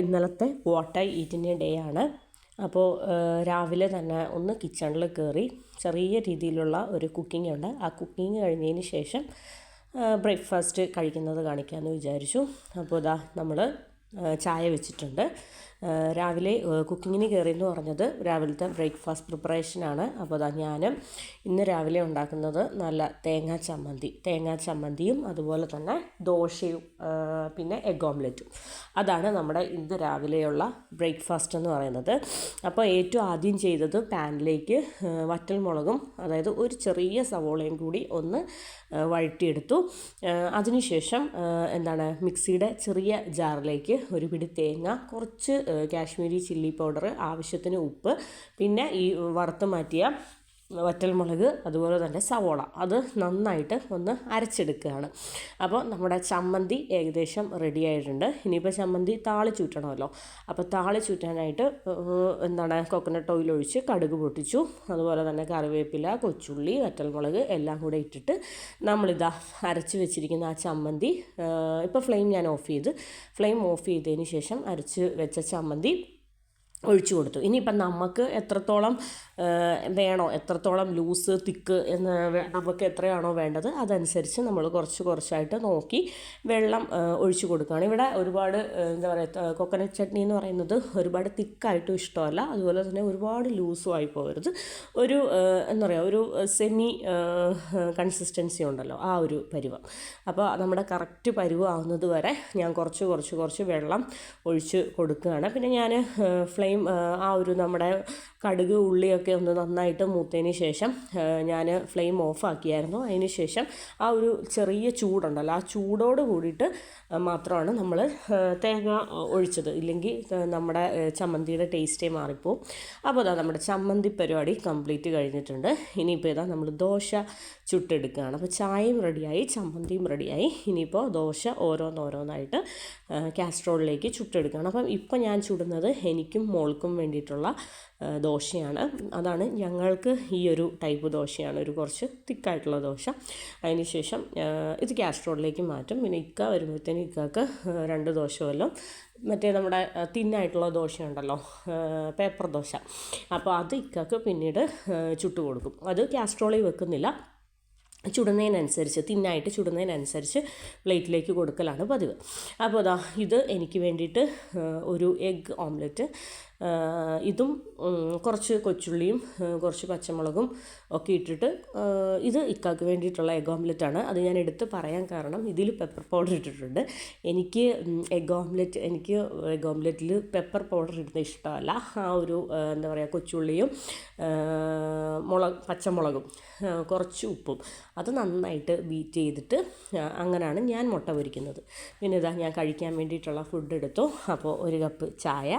ഇന്നലത്തെ what I ഈറ്റിൻ്റെ day ആണ്. അപ്പോൾ രാവിലെ തന്നെ ഒന്ന് കിച്ചണിൽ കയറി ചെറിയ രീതിയിലുള്ള ഒരു കുക്കിംഗ് ഉണ്ട്. ആ കുക്കിംഗ് കഴിഞ്ഞതിന് ശേഷം ബ്രേക്ക്ഫാസ്റ്റ് കഴിക്കുന്നത് കാണിക്കാമെന്ന് വിചാരിച്ചു. അപ്പോൾ നമ്മൾ ചായ വെച്ചിട്ടുണ്ട്. രാവിലെ കുക്കിങ്ങിന് കയറിയെന്ന് പറഞ്ഞത് രാവിലത്തെ ബ്രേക്ക്ഫാസ്റ്റ് പ്രിപ്പറേഷനാണ്. അപ്പോൾ ഞാൻ ഇന്ന് രാവിലെ ഉണ്ടാക്കുന്നത് നല്ല തേങ്ങാ ചമ്മന്തിയും അതുപോലെ തന്നെ ദോശയും പിന്നെ എഗ് ഓംലെറ്റും. അതാണ് നമ്മുടെ ഇന്ന് രാവിലെയുള്ള ബ്രേക്ക്ഫാസ്റ്റ് എന്ന് പറയുന്നത്. അപ്പോൾ ഏറ്റവും ആദ്യം ചെയ്തത് പാനിലേക്ക് വറ്റൽമുളകും അതായത് ഒരു ചെറിയ സവോളയും കൂടി ഒന്ന് വഴറ്റിയെടുത്തു. അതിനുശേഷം മിക്സിയുടെ ചെറിയ ജാറിലേക്ക് ഒരു പിടി തേങ്ങ, കുറച്ച് കാശ്മീരി ചില്ലി പൗഡർ, ആവശ്യത്തിന് ഉപ്പ്, പിന്നെ ഈ വറുത്ത് മാറ്റിയ വറ്റൽമുളക്, അതുപോലെ തന്നെ സവോള, അത് നന്നായിട്ട് ഒന്ന് അരച്ചെടുക്കുകയാണ്. അപ്പോൾ നമ്മുടെ ചമ്മന്തി ഏകദേശം റെഡി ആയിട്ടുണ്ട്. ഇനിയിപ്പോൾ ചമ്മന്തി താളിച്ചൂറ്റണമല്ലോ. അപ്പോൾ താളിച്ചൂറ്റാനായിട്ട് കോക്കനട്ട് ഓയിൽ ഒഴിച്ച് കടുക് പൊട്ടിച്ചു. അതുപോലെ തന്നെ കറിവേപ്പില, കൊച്ചുള്ളി, വറ്റൽമുളക് എല്ലാം കൂടെ ഇട്ടിട്ട് നമ്മളിതാ അരച്ച് വെച്ചിരിക്കുന്ന ആ ചമ്മന്തി ഇപ്പോൾ ഫ്ലെയിം ഓഫ് ചെയ്തതിന് ശേഷം അരച്ച് വെച്ച ചമ്മന്തി ഒഴിച്ചു കൊടുത്തു. ഇനിയിപ്പം നമുക്ക് എത്രത്തോളം വേണോ, എത്രത്തോളം ലൂസ് തിക്ക് എന്ന് നമുക്ക് എത്രയാണോ വേണ്ടത് അതനുസരിച്ച് നമ്മൾ കുറച്ചായിട്ട് നോക്കി വെള്ളം ഒഴിച്ചു കൊടുക്കുകയാണ്. ഇവിടെ ഒരുപാട് കോക്കനട്ട് ചട്നി എന്ന് പറയുന്നത് ഒരുപാട് തിക്കായിട്ടും ഇഷ്ടമല്ല, അതുപോലെ തന്നെ ഒരുപാട് ലൂസും ആയി പോകരുത്. ഒരു ഒരു സെമി കൺസിസ്റ്റൻസി ഉണ്ടല്ലോ, ആ ഒരു പരുവം. അപ്പോൾ നമ്മുടെ കറക്റ്റ് പരുവം ആവുന്നത് വരെ ഞാൻ കുറച്ച് വെള്ളം ഒഴിച്ച് കൊടുക്കുകയാണ്. പിന്നെ ഞാൻ നമ്മുടെ കടുക് ഉള്ളിയൊക്കെ ഒന്ന് നന്നായിട്ട് മൂത്തതിന് ശേഷം ഞാൻ ഫ്ലെയിം ഓഫാക്കിയായിരുന്നു. അതിന് ശേഷം ആ ഒരു ചെറിയ ചൂടുണ്ടല്ലോ, ആ ചൂടോട് കൂടിയിട്ട് മാത്രമാണ് നമ്മൾ തേങ്ങ ഒഴിച്ചത്. ഇല്ലെങ്കിൽ നമ്മുടെ ചമ്മന്തിയുടെ ടേസ്റ്റേ മാറിപ്പോവും. അപ്പോൾ നമ്മുടെ ചമ്മന്തി പരിപാടി കംപ്ലീറ്റ് കഴിഞ്ഞിട്ടുണ്ട്. ഇനിയിപ്പോൾ നമ്മൾ ദോശ ചുട്ടെടുക്കുകയാണ്. അപ്പോൾ ചായയും റെഡിയായി, ചമ്മന്തിയും റെഡിയായി. ഇനിയിപ്പോൾ ദോശ ഓരോന്നായിട്ട് കാസ്ട്രോളിലേക്ക് ചുട്ടെടുക്കുകയാണ്. അപ്പം ഇപ്പം ഞാൻ ചുടുന്നത് എനിക്കും മോൾക്കും വേണ്ടിയിട്ടുള്ള ദോശയാണ്. അതാണ് ഞങ്ങൾക്ക് ഈ ഒരു ടൈപ്പ് ദോശയാണ്, ഒരു കുറച്ച് തിക്കായിട്ടുള്ള ദോശ. അതിന് ശേഷം ഇത് കാസ്ട്രോളിലേക്ക് മാറ്റും. പിന്നെ ഇക്ക വരുമ്പോഴത്തേനും ഇക്കക്ക് 2 ദോശ വല്ലതും മറ്റേ നമ്മുടെ തിന്നായിട്ടുള്ള ദോശയുണ്ടല്ലോ, പേപ്പർ ദോശ, അപ്പോൾ അത് ഇക്കക്ക് പിന്നീട് ചുട്ട് കൊടുക്കും. അത് കാസ്ട്രോളിൽ വെക്കുന്നില്ല, തിന്നായിട്ട് ചുടുന്നതിനനുസരിച്ച് പ്ലേറ്റിലേക്ക് കൊടുക്കലാണ് പതിവ്. അപ്പോൾ ഇത് എനിക്ക് വേണ്ടിയിട്ട് ഒരു എഗ് ഓംലെറ്റ്, ഇതും കുറച്ച് കൊച്ചുള്ളിയും കുറച്ച് പച്ചമുളകും ഒക്കെ ഇട്ടിട്ട്, ഇത് ഇക്കാക്ക് വേണ്ടിയിട്ടുള്ള എഗ് ഓംലെറ്റാണ്. അത് ഞാൻ എടുത്ത് പറയാൻ കാരണം ഇതിൽ പെപ്പർ പൗഡർ ഇട്ടിട്ടുണ്ട്. എനിക്ക് എഗ് ഓംലെറ്റിൽ പെപ്പർ പൗഡർ ഇടുന്നത് ഇഷ്ടമല്ല. ആ ഒരു കൊച്ചുള്ളിയും പച്ചമുളകും കുറച്ച് ഉപ്പും അത് നന്നായിട്ട് ബീറ്റ് ചെയ്തിട്ട് അങ്ങനെയാണ് ഞാൻ മുട്ട പൊരിക്കുന്നത്. പിന്നെ ഞാൻ കഴിക്കാൻ വേണ്ടിയിട്ടുള്ള ഫുഡ് എടുത്തു. അപ്പോൾ 1 കപ്പ് ചായ,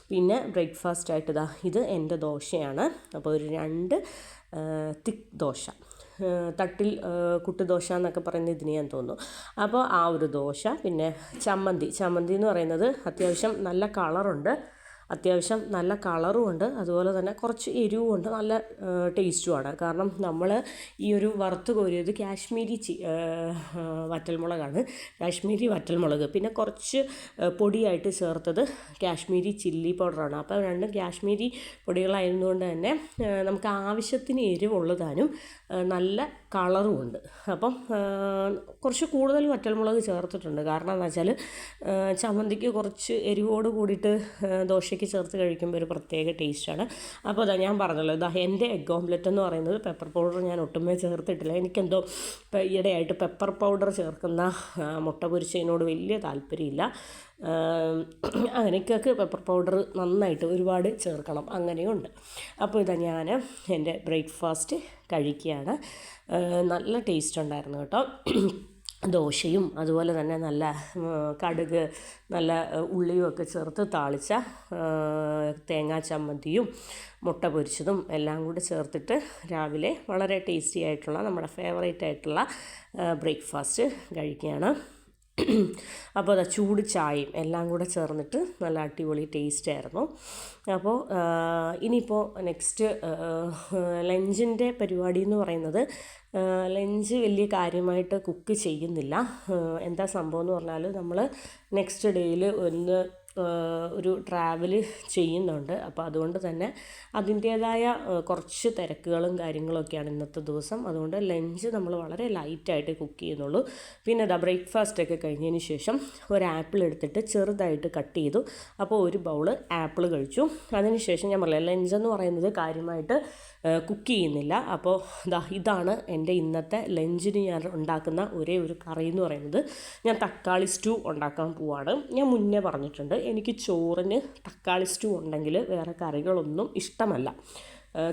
പിന്നെ ബ്രേക്ക്ഫാസ്റ്റായിട്ട് ഇത് എൻ്റെ ദോശയാണ്. അപ്പോൾ ഒരു 2 തിക്ക് ദോശ, തട്ടിൽ കുട്ടുദോശ എന്നൊക്കെ പറയുന്നത് ഇതിന് ഞാൻ തോന്നുന്നു. അപ്പോൾ ആ ഒരു ദോശ, പിന്നെ ചമ്മന്തി എന്ന് പറയുന്നത് അത്യാവശ്യം നല്ല കളറുണ്ട്, അതുപോലെ തന്നെ കുറച്ച് എരിവുമുണ്ട്, നല്ല ടേസ്റ്റുമാണ്. കാരണം നമ്മൾ ഈ ഒരു വറുത്ത് കോരിയത് കാശ്മീരി വറ്റൽമുളക്, പിന്നെ കുറച്ച് പൊടിയായിട്ട് ചേർത്തത് കാശ്മീരി ചില്ലി പൗഡറാണ്. അപ്പോൾ 2 കാശ്മീരി പൊടികളായിരുന്നുകൊണ്ട് തന്നെ നമുക്ക് ആവശ്യത്തിന് എരിവുള്ളതാനും നല്ല കളറുമുണ്ട്. അപ്പം കുറച്ച് കൂടുതൽ വറ്റൽമുളക് ചേർത്തിട്ടുണ്ട്. കാരണം എന്ന് വെച്ചാൽ ചമ്മന്തിക്ക് കുറച്ച് എരിവോട് കൂടിയിട്ട് ദോശയ്ക്ക് ചേർത്ത് കഴിക്കുമ്പോൾ ഒരു പ്രത്യേക ടേസ്റ്റാണ്. അപ്പോൾ ഞാൻ പറഞ്ഞല്ലോ, എൻ്റെ എഗ് ഓംലെറ്റ് എന്ന് പറയുന്നത് പെപ്പർ പൗഡർ ഞാൻ ഒട്ടുമേ ചേർത്തിട്ടില്ല. എനിക്കെന്തോ ഈയിടെയായിട്ട് പെപ്പർ പൗഡർ ചേർക്കുന്ന മുട്ട പൊരിച്ചതിനോട് വലിയ താല്പര്യമില്ല. അങ്ങനെയൊക്കെ പെപ്പർ പൗഡർ നന്നായിട്ട് ഒരുപാട് ചേർക്കണം, അങ്ങനെയുണ്ട്. അപ്പോൾ ഞാൻ എൻ്റെ ബ്രേക്ക്ഫാസ്റ്റ് കഴിക്കുകയാണ്. നല്ല ടേസ്റ്റ് ഉണ്ടായിരുന്നു കേട്ടോ. ദോശയും അതുപോലെ തന്നെ നല്ല കടുക്, നല്ല ഉള്ളിയും ഒക്കെ ചേർത്ത് താളിച്ച തേങ്ങാ ചമ്മന്തിയും മുട്ട പൊരിച്ചതും എല്ലാം കൂടി ചേർത്തിട്ട് രാവിലെ വളരെ ടേസ്റ്റി ആയിട്ടുള്ള നമ്മുടെ ഫേവറേറ്റ് ആയിട്ടുള്ള ബ്രേക്ക്ഫാസ്റ്റ് കഴിക്കുകയാണ്. അപ്പോൾ ചൂട് ചായയും എല്ലാം കൂടെ ചേർന്നിട്ട് നല്ല അടിപൊളി ടേസ്റ്റായിരുന്നു. അപ്പോൾ ഇനിയിപ്പോൾ നെക്സ്റ്റ് ലഞ്ചിൻ്റെ പരിപാടി എന്ന് പറയുന്നത്, ലഞ്ച് വലിയ കാര്യമായിട്ട് കുക്ക് ചെയ്യുന്നില്ല. എന്താ സംഭവം എന്ന് പറഞ്ഞാൽ, നമ്മൾ നെക്സ്റ്റ് ഡേയിൽ ഒരു ട്രാവൽ ചെയ്യുന്നുണ്ട്. അപ്പോൾ അതുകൊണ്ട് തന്നെ അതിൻ്റേതായ കുറച്ച് തിരക്കുകളും കാര്യങ്ങളൊക്കെയാണ് ഇന്നത്തെ ദിവസം. അതുകൊണ്ട് ലഞ്ച് നമ്മൾ വളരെ ലൈറ്റായിട്ട് കുക്ക് ചെയ്യുന്നുള്ളൂ. പിന്നെ ബ്രേക്ക്ഫാസ്റ്റൊക്കെ കഴിഞ്ഞതിന് ശേഷം ഒരു ആപ്പിൾ എടുത്തിട്ട് ചെറുതായിട്ട് കട്ട് ചെയ്തു. അപ്പോൾ ഒരു ബൗള് ആപ്പിൾ കഴിച്ചു. അതിനുശേഷം ഞാൻ പറയാം, ലഞ്ചെന്ന് പറയുന്നത് കാര്യമായിട്ട് കുക്ക് ചെയ്യുന്നില്ല. അപ്പോൾ ഇതാണ് എൻ്റെ ഇന്നത്തെ ലഞ്ചിന് ഞാൻ ഉണ്ടാക്കുന്ന ഒരേ ഒരു കറി എന്ന് പറയുന്നത്. ഞാൻ തക്കാളി സ്റ്റൂ ഉണ്ടാക്കാൻ പോവാണ്. ഞാൻ മുന്നേ പറഞ്ഞിട്ടുണ്ട്, എനിക്ക് ചോറിന് തക്കാളി സ്റ്റൂ ഉണ്ടെങ്കിൽ വേറെ കറികളൊന്നും ഇഷ്ടമല്ല.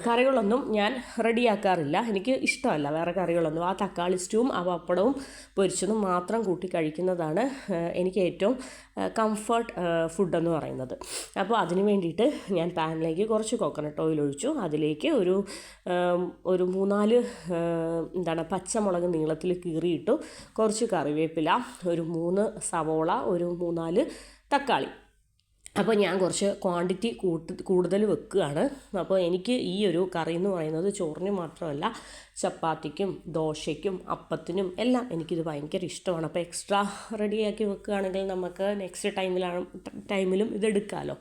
കറികളൊന്നും ഞാൻ റെഡിയാക്കാറില്ല, എനിക്ക് ഇഷ്ടമല്ല വേറെ കറികളൊന്നും. ആ തക്കാളി സ്റ്റൂവും ആ പപ്പടവും പൊരിച്ചതും മാത്രം കൂട്ടി കഴിക്കുന്നതാണ് എനിക്ക് ഏറ്റവും കംഫർട്ട് ഫുഡെന്ന് പറയുന്നത്. അപ്പോൾ അതിന് വേണ്ടിയിട്ട് ഞാൻ പാനിലേക്ക് കുറച്ച് കോക്കനട്ട് ഓയിൽ ഒഴിച്ചു. അതിലേക്ക് ഒരു 3-4 പച്ചമുളക് നീളത്തിൽ കീറിയിട്ടു, കുറച്ച് കറിവേപ്പില, ഒരു 3 സവോള, ഒരു 3-4 തക്കാളി. അപ്പോൾ ഞാൻ കുറച്ച് ക്വാണ്ടിറ്റി കൂടുതൽ വെക്കുകയാണ്. അപ്പോൾ എനിക്ക് ഈ ഒരു കറി എന്ന് പറയുന്നത് ചോറിന് മാത്രമല്ല, ചപ്പാത്തിക്കും ദോശയ്ക്കും അപ്പത്തിനും എല്ലാം എനിക്കിത് ഭയങ്കര ഇഷ്ടമാണ്. അപ്പോൾ എക്സ്ട്രാ റെഡിയാക്കി വെക്കുകയാണെങ്കിൽ നമുക്ക് നെക്സ്റ്റ് ടൈമിലും ഇതെടുക്കാമല്ലോ.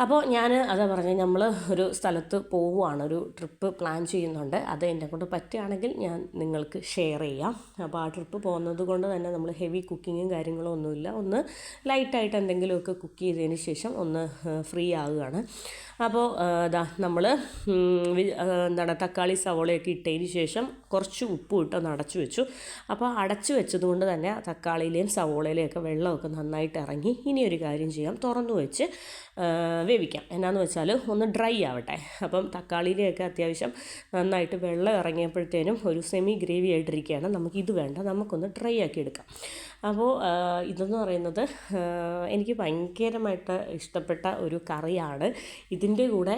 അപ്പോൾ ഞാൻ അതാ പറഞ്ഞത്, നമ്മൾ ഒരു സ്ഥലത്ത് പോവുകയാണ്, ഒരു ട്രിപ്പ് പ്ലാൻ ചെയ്യുന്നുണ്ട്. അത് എന്നെ കൊണ്ട് പറ്റുകയാണെങ്കിൽ ഞാൻ നിങ്ങൾക്ക് ഷെയർ ചെയ്യാം. അപ്പോൾ ആ ട്രിപ്പ് പോകുന്നത് കൊണ്ട് തന്നെ നമ്മൾ ഹെവി കുക്കിങ്ങും കാര്യങ്ങളും ഒന്നുമില്ല. ഒന്ന് ലൈറ്റായിട്ട് എന്തെങ്കിലുമൊക്കെ കുക്ക് ചെയ്തതിന് ശേഷം ഒന്ന് ഫ്രീ ആവുകയാണ്. അപ്പോൾ നമ്മൾ തക്കാളി സവോളയൊക്കെ ഇട്ടതിന് ശേഷം കുറച്ച് ഉപ്പും ഇട്ടൊന്ന് അടച്ചു വെച്ചു. അപ്പോൾ അടച്ചു വെച്ചതുകൊണ്ട് തന്നെ തക്കാളിയിലെയും സവോളയിലെയൊക്കെ വെള്ളമൊക്കെ നന്നായിട്ട് ഇറങ്ങി. ഇനി ഒരു കാര്യം ചെയ്യാം, തുറന്നു വെച്ച് വേവിക്കാം. എന്നാന്ന് വെച്ചാൽ ഒന്ന് ഡ്രൈ ആവട്ടെ. അപ്പം തക്കാളിയിലെയൊക്കെ അത്യാവശ്യം നന്നായിട്ട് വെള്ളം ഇറങ്ങിയപ്പോഴത്തേനും ഒരു സെമി ഗ്രേവി ആയിട്ടിരിക്കുകയാണ്. നമുക്കിത് വേണ്ട, നമുക്കൊന്ന് ഡ്രൈ ആക്കി എടുക്കാം. അപ്പോൾ ഇതെന്ന് പറയുന്നത് എനിക്ക് ഭയങ്കരമായിട്ട് ഇഷ്ടപ്പെട്ട ഒരു കറിയാണ്. ഇതിൻ്റെ കൂടെ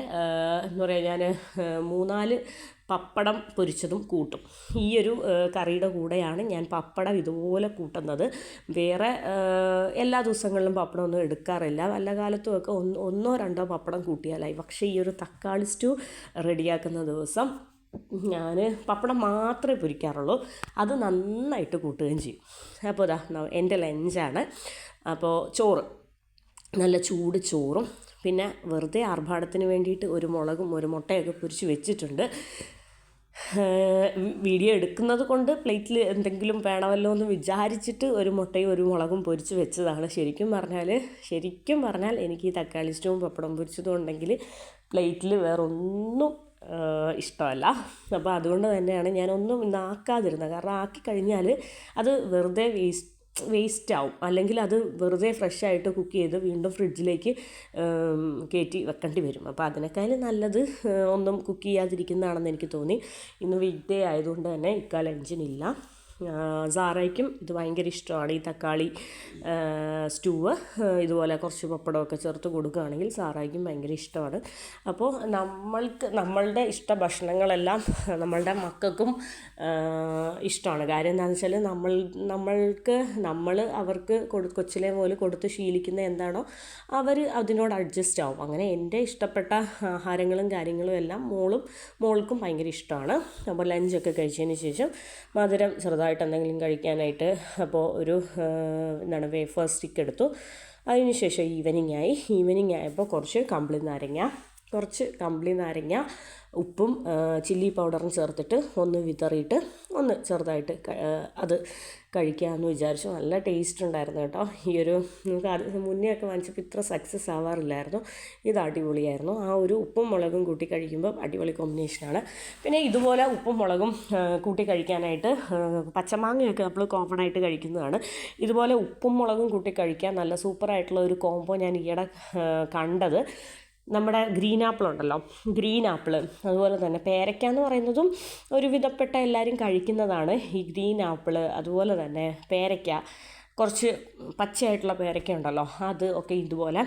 എന്താ പറയുക, ഞാൻ 3-4 പപ്പടം പൊരിച്ചതും കൂട്ടും. ഈ ഒരു കറിയുടെ കൂടെയാണ് ഞാൻ പപ്പടം ഇതുപോലെ കൂട്ടുന്നത്. വേറെ എല്ലാ ദിവസങ്ങളിലും പപ്പടം ഒന്നും എടുക്കാറില്ല, വല്ല കാലത്തുമൊക്കെ 1-2 പപ്പടം കൂട്ടിയാലായി. പക്ഷേ ഈ ഒരു തക്കാളി സ്റ്റൂ റെഡിയാക്കുന്ന ദിവസം ഞാൻ പപ്പടം മാത്രമേ പൊരിക്കാറുള്ളൂ, അത് നന്നായിട്ട് കൂട്ടുകയും ചെയ്യും. അപ്പോൾ എൻ്റെ ലഞ്ചാണ്. അപ്പോൾ ചോറ്, നല്ല ചൂട് ചോറും, പിന്നെ വെറുതെ ആർഭാടത്തിന് വേണ്ടിയിട്ട് ഒരു മുളകും ഒരു മുട്ടയൊക്കെ പൊരിച്ച് വെച്ചിട്ടുണ്ട്. വീഡിയോ എടുക്കുന്നത് കൊണ്ട് പ്ലേറ്റിൽ എന്തെങ്കിലും വേണമല്ലോ എന്ന് വിചാരിച്ചിട്ട് ഒരു മുട്ടയും ഒരു മുളകും പൊരിച്ച് വെച്ചതാണ്. ശരിക്കും പറഞ്ഞാൽ എനിക്ക് ഈ തക്കാളി സ്റ്റൂവും പപ്പടം പൊരിച്ചതും ഉണ്ടെങ്കിൽ പ്ലേറ്റിൽ വേറൊന്നും ഇഷ്ടമല്ല. അപ്പോൾ അതുകൊണ്ട് തന്നെയാണ് ഞാനൊന്നും ഇന്നാക്കാതിരുന്നത്. കാരണം ആക്കി കഴിഞ്ഞാൽ അത് വെറുതെ വേസ്റ്റ് ആവും, അല്ലെങ്കിൽ അത് വെറുതെ ഫ്രഷായിട്ട് കുക്ക് ചെയ്ത് വീണ്ടും ഫ്രിഡ്ജിലേക്ക് കയറ്റി വെക്കേണ്ടി വരും. അപ്പോൾ അതിനേക്കാളും നല്ലത് ഒന്നും കുക്ക് ചെയ്യാതിരിക്കുന്നതാണെന്ന് എനിക്ക് തോന്നി. ഇന്ന് വീക്ക് ഡേ ആയതുകൊണ്ട് തന്നെ ലഞ്ചിനില്ല. സാറയ്ക്കും ഇത് ഭയങ്കര ഇഷ്ടമാണ്, ഈ തക്കാളി സ്റ്റൂവ്. ഇതുപോലെ കുറച്ച് പപ്പടമൊക്കെ ചേർത്ത് കൊടുക്കുകയാണെങ്കിൽ സാറായ്ക്കും ഭയങ്കര ഇഷ്ടമാണ്. അപ്പോൾ നമ്മളുടെ ഇഷ്ട ഭക്ഷണങ്ങളെല്ലാം നമ്മളുടെ മക്കൾക്കും ഇഷ്ടമാണ്. കാര്യം എന്താണെന്ന് വെച്ചാൽ നമ്മൾ അവർക്ക് കൊച്ചിലെ പോലെ കൊടുത്ത് ശീലിക്കുന്ന എന്താണോ അവർ അതിനോട് അഡ്ജസ്റ്റ് ആവും. അങ്ങനെ എൻ്റെ ഇഷ്ടപ്പെട്ട ആഹാരങ്ങളും കാര്യങ്ങളും എല്ലാം മോൾക്കും ഭയങ്കര ഇഷ്ടമാണ്. അപ്പോൾ ലഞ്ചൊക്കെ കഴിച്ചതിന് ശേഷം മധുരം ചെറുതായിട്ട് എന്തെങ്കിലും കഴിക്കാനായിട്ട് അപ്പോൾ ഒരു വേഫർ സ്റ്റിക്ക് എടുത്തു. അതിനുശേഷം ഈവനിങ് ആയപ്പോൾ കുറച്ച് കമ്പിളി നാരങ്ങ ഉപ്പും ചില്ലി പൗഡറും ചേർത്തിട്ട് ഒന്ന് വിതറിയിട്ട് ഒന്ന് ചെറുതായിട്ട് അത് കഴിക്കാമെന്ന് വിചാരിച്ചു. നല്ല ടേസ്റ്റ് ഉണ്ടായിരുന്നു കേട്ടോ. ഈ ഒരു മുന്നേ ഒക്കെ വാങ്ങിച്ചപ്പോൾ ഇത്ര സക്സസ് ആവാറില്ലായിരുന്നു. ഇത് അടിപൊളിയായിരുന്നു. ആ ഒരു ഉപ്പും മുളകും കൂട്ടി കഴിക്കുമ്പോൾ അടിപൊളി കോമ്പിനേഷനാണ്. പിന്നെ ഇതുപോലെ ഉപ്പും മുളകും കൂട്ടി കഴിക്കാനായിട്ട് പച്ചമാങ്ങയൊക്കെ നമ്മൾ കോമൺ ആയിട്ട് കഴിക്കുന്നതാണ്. ഇതുപോലെ ഉപ്പും മുളകും കൂട്ടി കഴിക്കാൻ നല്ല സൂപ്പറായിട്ടുള്ള ഒരു കോംബോ ഞാൻ ഈയിടെ കണ്ടത്. നമ്മുടെ ഗ്രീൻ ആപ്പിൾ ഉണ്ടല്ലോ, അതുപോലെ തന്നെ പേരയ്ക്ക എന്ന് പറയുന്നതും ഒരുവിധപ്പെട്ട എല്ലാവരും കഴിക്കുന്നതാണ്. ഈ ഗ്രീൻ ആപ്പിൾ, അതുപോലെ തന്നെ പേരയ്ക്ക, കുറച്ച് പച്ചയായിട്ടുള്ള പേരയ്ക്ക ഉണ്ടല്ലോ, അത് ഒക്കെ ഇതുപോലെ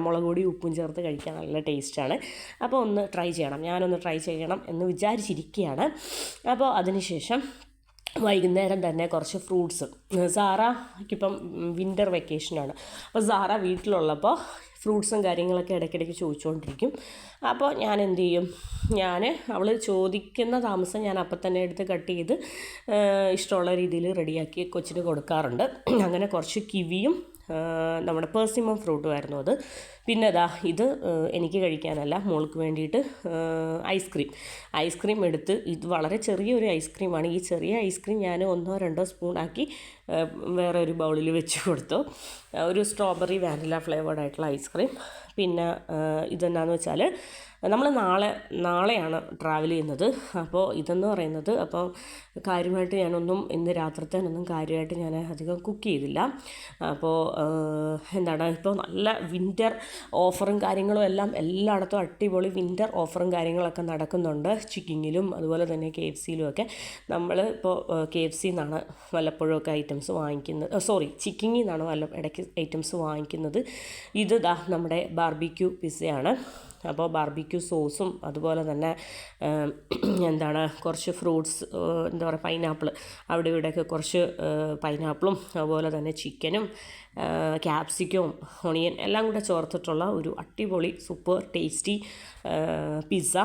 മുളക് പൊടി ഉപ്പും ചേർത്ത് കഴിക്കാൻ നല്ല ടേസ്റ്റാണ്. അപ്പോൾ ഞാനൊന്ന് ട്രൈ ചെയ്യണം എന്ന് വിചാരിച്ചിരിക്കുകയാണ്. അപ്പോൾ അതിനുശേഷം വൈകുന്നേരം തന്നെ കുറച്ച് ഫ്രൂട്ട്സ്. സാറയ്ക്കിപ്പം വിൻ്റർ വെക്കേഷനാണ്. അപ്പോൾ സാറ വീട്ടിലുള്ളപ്പോൾ ഫ്രൂട്ട്സും കാര്യങ്ങളൊക്കെ ഇടയ്ക്കിടയ്ക്ക് ചോദിച്ചുകൊണ്ടിരിക്കും. അപ്പോൾ ഞാൻ എന്ത് ചെയ്യും, അവൾ ചോദിക്കുന്ന താമസം ഞാൻ അപ്പം തന്നെ എടുത്ത് കട്ട് ചെയ്ത് ഇഷ്ടമുള്ള രീതിയിൽ റെഡിയാക്കി കൊച്ചിന് കൊടുക്കാറുണ്ട്. അങ്ങനെ കുറച്ച് കിവിയും നമ്മുടെ പേഴ്സിമം ഫ്രൂട്ടുമായിരുന്നു അത്. പിന്നെ ഇത് എനിക്ക് കഴിക്കാനല്ല, മോൾക്ക് വേണ്ടിയിട്ട് ഐസ്ക്രീം എടുത്ത്, ഇത് വളരെ ചെറിയൊരു ഐസ്ക്രീമാണ്. ഈ ചെറിയ ഐസ്ക്രീം ഞാൻ 1-2 സ്പൂണാക്കി വേറെ ഒരു ബൗളിൽ വെച്ച് കൊടുത്തു. ഒരു സ്ട്രോബെറി വാനില ഫ്ലേവേർഡ് ആയിട്ടുള്ള ഐസ്ക്രീം. പിന്നെ ഇതെന്നാന്ന് വെച്ചാൽ നമ്മൾ നാളെയാണ് ട്രാവൽ ചെയ്യുന്നത്. അപ്പോൾ ഇതെന്ന് പറയുന്നത്, അപ്പോൾ കാര്യമായിട്ട് ഞാനൊന്നും ഇന്ന് രാത്രിത്തേനൊന്നും കാര്യമായിട്ട് ഞാൻ അധികം കുക്ക് ചെയ്തില്ല. അപ്പോൾ ഇപ്പോൾ നല്ല വിൻ്റർ ഓഫറും കാര്യങ്ങളും എല്ലായിടത്തും അടിപൊളി വിൻ്റർ ഓഫറും കാര്യങ്ങളൊക്കെ നടക്കുന്നുണ്ട്. ചിക്കിങ്ങിലും അതുപോലെ തന്നെ KFCയിലും ഒക്കെ. നമ്മൾ ഇപ്പോൾ KFCയിൽ നിന്നാണ് വല്ലപ്പോഴൊക്കെ ഐറ്റംസ് വാങ്ങിക്കുന്നത്, ചിക്കിങ്ങിൽ നിന്നാണ് ഇടയ്ക്ക് ഐറ്റംസ് വാങ്ങിക്കുന്നത്. ഇത് നമ്മുടെ ബാർബിക്യൂ പിസ്സയാണ്. അപ്പോൾ ബാർബിക്യൂ സോസും അതുപോലെ തന്നെ കുറച്ച് ഫ്രൂട്ട്സ്, പൈനാപ്പിൾ, അവിടെ ഇവിടെയൊക്കെ കുറച്ച് പൈനാപ്പിളും അതുപോലെ തന്നെ ചിക്കനും ക്യാപ്സിക്കവും ഓണിയൻ എല്ലാം കൂടെ ചേർത്തിട്ടുള്ള ഒരു അടിപൊളി സൂപ്പർ ടേസ്റ്റി പിസ്സ.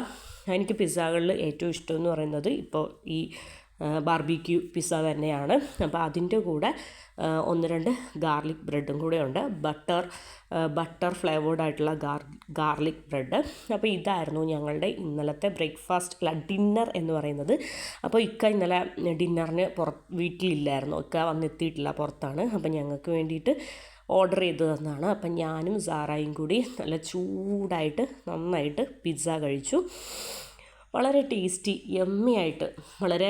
എനിക്ക് പിസ്സകളിൽ ഏറ്റവും ഇഷ്ടമെന്ന് പറയുന്നത് ഇപ്പോൾ ഈ ബാർബിക്യൂ പിസ്സ തന്നെയാണ്. അപ്പോൾ അതിൻ്റെ കൂടെ 1-2 ഗാർലിക് ബ്രെഡും കൂടെ ഉണ്ട്, ബട്ടർ ഫ്ലേവേർഡ് ആയിട്ടുള്ള ഗാർലിക് ബ്രെഡ്. അപ്പോൾ ഇതായിരുന്നു ഞങ്ങളുടെ ഇന്നലത്തെ ഡിന്നർ എന്ന് പറയുന്നത്. അപ്പോൾ ഇന്നലെ ഡിന്നറിന് വീട്ടിലില്ലായിരുന്നു, വന്നെത്തിയിട്ടില്ല, പുറത്താണ്. അപ്പോൾ ഞങ്ങൾക്ക് വേണ്ടിയിട്ട് ഓർഡർ ചെയ്ത് തന്നതാണ്. അപ്പം ഞാനും സാറായും കൂടി നല്ല ചൂടായിട്ട് നന്നായിട്ട് പിസ്സ കഴിച്ചു. വളരെ ടേസ്റ്റി യമ്മി ആയിട്ട്, വളരെ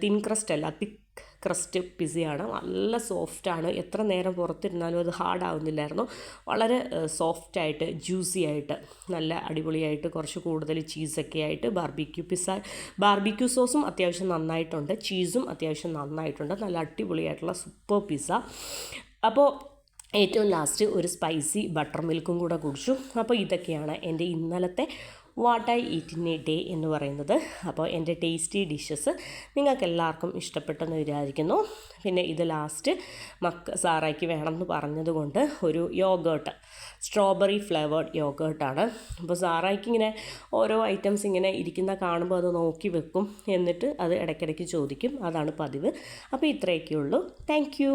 തിൻ ക്രസ്റ്റ് അല്ല, തിക്ക് ക്രസ്റ്റ് പിസ്സയാണ്. നല്ല സോഫ്റ്റാണ്, എത്ര നേരം പുറത്തിരുന്നാലും അത് ഹാർഡ് ആവുന്നില്ലായിരുന്നു. വളരെ സോഫ്റ്റായിട്ട് ജ്യൂസി ആയിട്ട് നല്ല അടിപൊളിയായിട്ട്, കുറച്ച് കൂടുതൽ ചീസൊക്കെ ആയിട്ട് ബാർബിക്യൂ സോസും അത്യാവശ്യം നന്നായിട്ടുണ്ട്, ചീസും അത്യാവശ്യം നന്നായിട്ടുണ്ട്. നല്ല അടിപൊളിയായിട്ടുള്ള സൂപ്പർ പിസ്സ. അപ്പോൾ ഏറ്റവും ലാസ്റ്റ് ഒരു സ്പൈസി ബട്ടർ മിൽക്കും കൂടെ കുടിച്ചു. അപ്പോൾ ഇതൊക്കെയാണ് എൻ്റെ ഇന്നലത്തെ what I eat in A day എന്ന് പറയുന്നത്. അപ്പോൾ എൻ്റെ ടേസ്റ്റി ഡിഷസ് നിങ്ങൾക്ക് എല്ലാവർക്കും ഇഷ്ടപ്പെട്ടെന്ന് വിചാരിക്കുന്നു. പിന്നെ ഇത് ലാസ്റ്റ് സാറായ്ക്ക് വേണമെന്ന് പറഞ്ഞതുകൊണ്ട് ഒരു സ്ട്രോബെറി ഫ്ലേവേർഡ് യോഗേർട്ടാണ്. അപ്പോൾ സാറായ്ക്ക് ഇങ്ങനെ ഓരോ ഐറ്റംസ് ഇങ്ങനെ ഇരിക്കുന്ന കാണുമ്പോൾ അത് നോക്കി വെക്കും, എന്നിട്ട് അത് ഇടയ്ക്കിടയ്ക്ക് ചോദിക്കും. അതാണ് പതിവ്. അപ്പോൾ ഇത്രയൊക്കെയുള്ളൂ. Thank you.